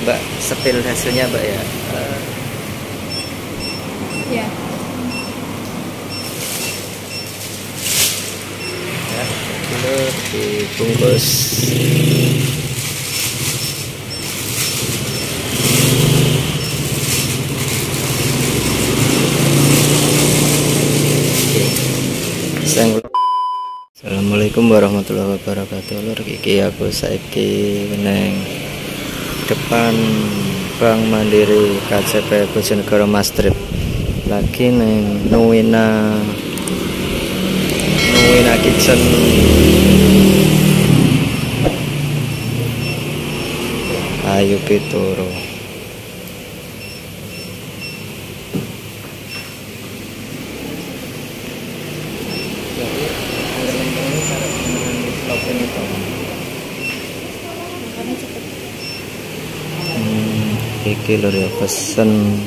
Mbak sepil hasilnya Mbak ya. Ya. Ya, kilo dibungkus. Assalamualaikum warahmatullahi wabarakatuh. Lur iki aku saiki neng depan Bank Mandiri KCP Bojonegoro Mastrip. Lagi neng Nuwina Kitchen. Ayo pituro. Iki lho ya pesen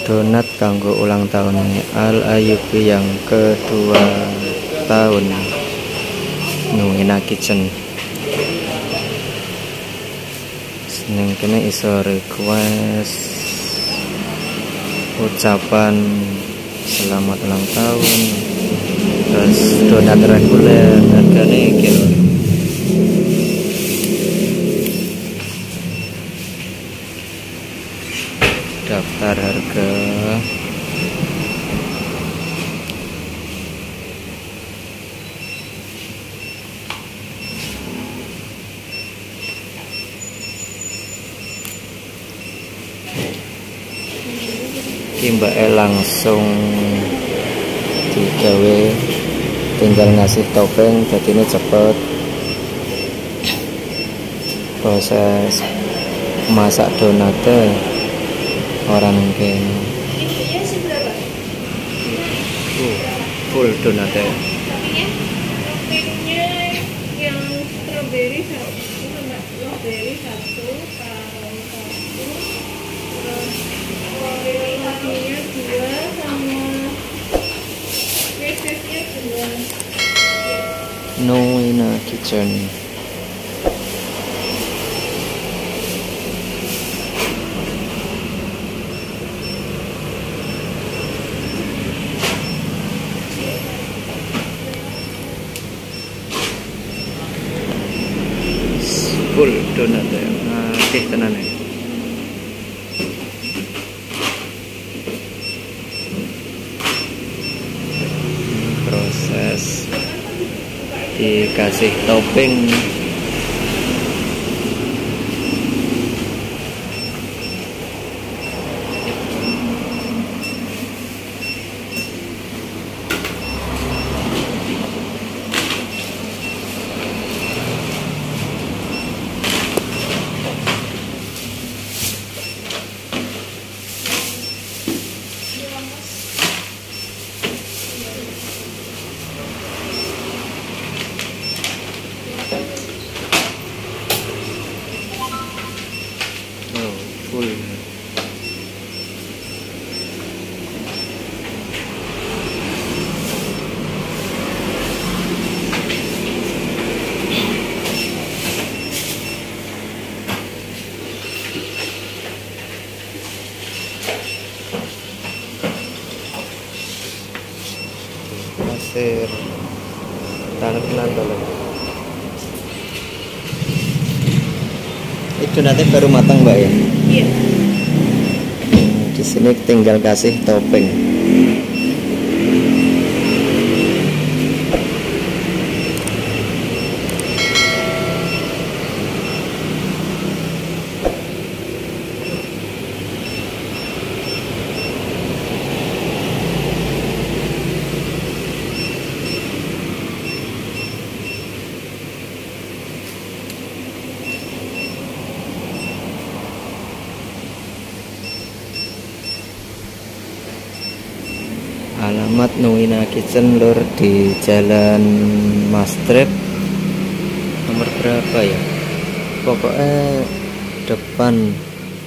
donat kanggo ulang tahun Al Ayyubi yang kedua tahun. Nuwina Kitchen. Seneng kene iso request ucapan selamat ulang tahun. Terus donat reguler harganya kilo. Daftar harga Mbak langsung digawe, tinggal ngasih topeng, jadi ini cepet. Proses masak donatnya orang mungkin full donatnya. Toppingnya yang strawberry satu, strawberry satu, parong satu, terus Oreo-nya dua, sama mesesnya dua. Nuwina Kitchen. Full donat ya, akeh tenan ya. Proses dikasih topping. Full. Pasir tanah dulu. Itu nanti baru matang Mbak ya? Iya. Di sini tinggal kasih topping. Alamat Nuwina Kitchen lur di Jalan Mastrip nomor berapa ya? Pokoknya depan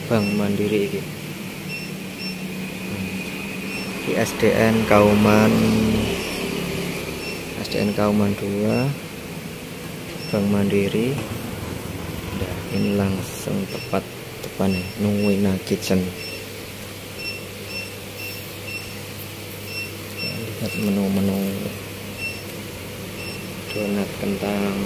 Bank Mandiri ini. Di SDN Kauman 2 Bank Mandiri. Udah. Ini langsung tepat depannya Nuwina Kitchen. Lihat menu-menu donat kentang.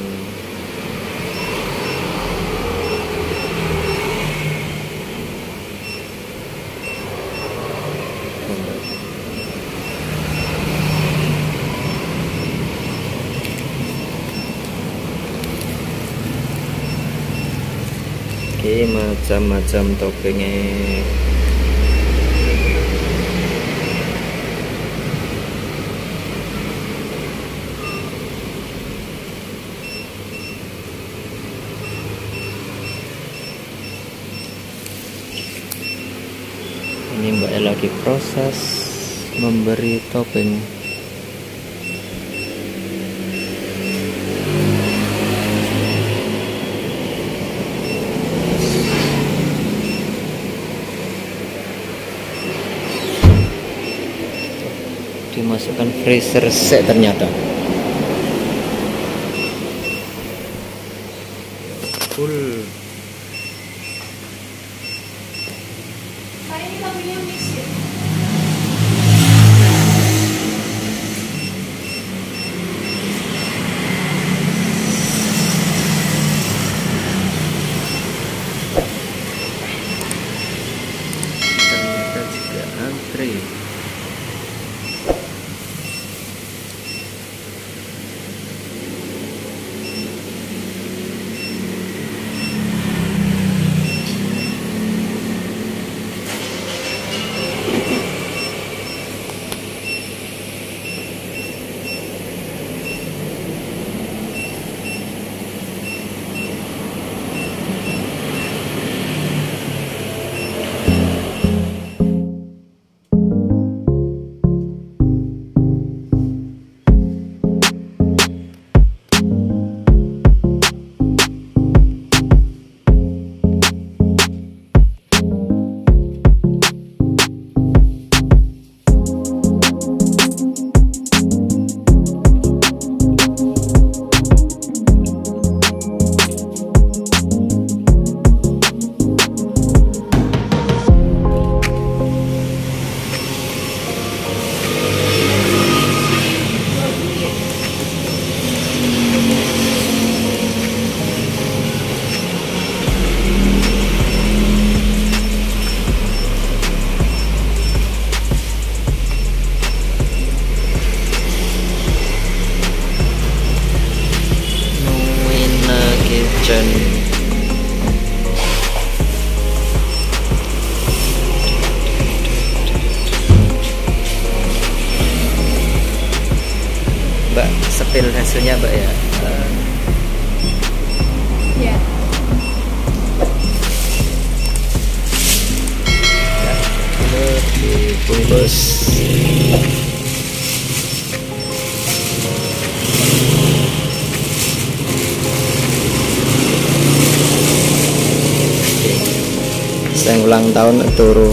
Oke, macam-macam toppingnya. Ini Mbak lagi proses memberi topping. Dimasukkan freezer set ternyata full. Ini lagunya mix ya. Ternyata juga antri. Kitchen. Mbak, sepil hasilnya Mbak ya. Ya. Dibungkus. Saya ulang tahun turu.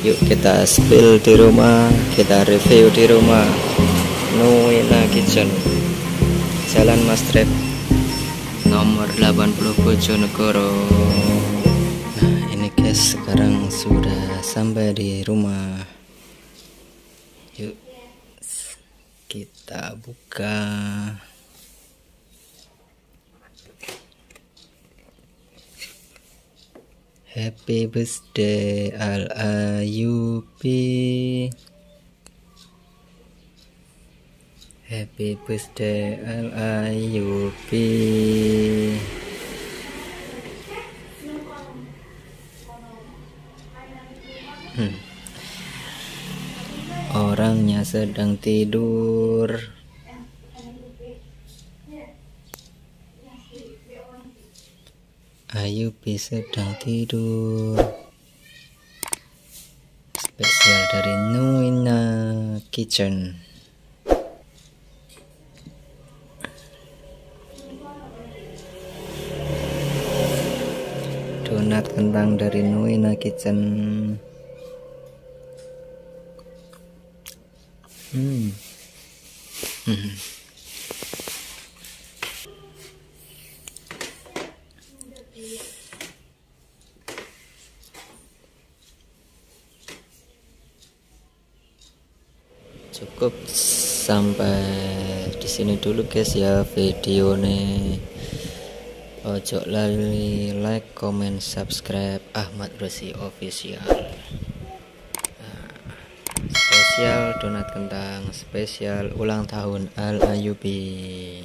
Yuk kita spill di rumah, kita review di rumah. Nuwina Kitchen, Jalan Mas Trip, nomor 80 Bojonegoro. Nah ini guys, sekarang sudah sampai di rumah. Yuk kita buka. Happy birthday Al Ayubi. Happy birthday Al Ayubi. Orangnya sedang tidur. Ayubi sedang tidur. spesial dari Nuina Kitchen. Donat kentang dari Nuina Kitchen. Cukup sampai di sini dulu guys ya videonya. Ojo lali like, comment, subscribe Ahmad Rosi Official. Spesial donat kentang, spesial ulang tahun Al Ayubi.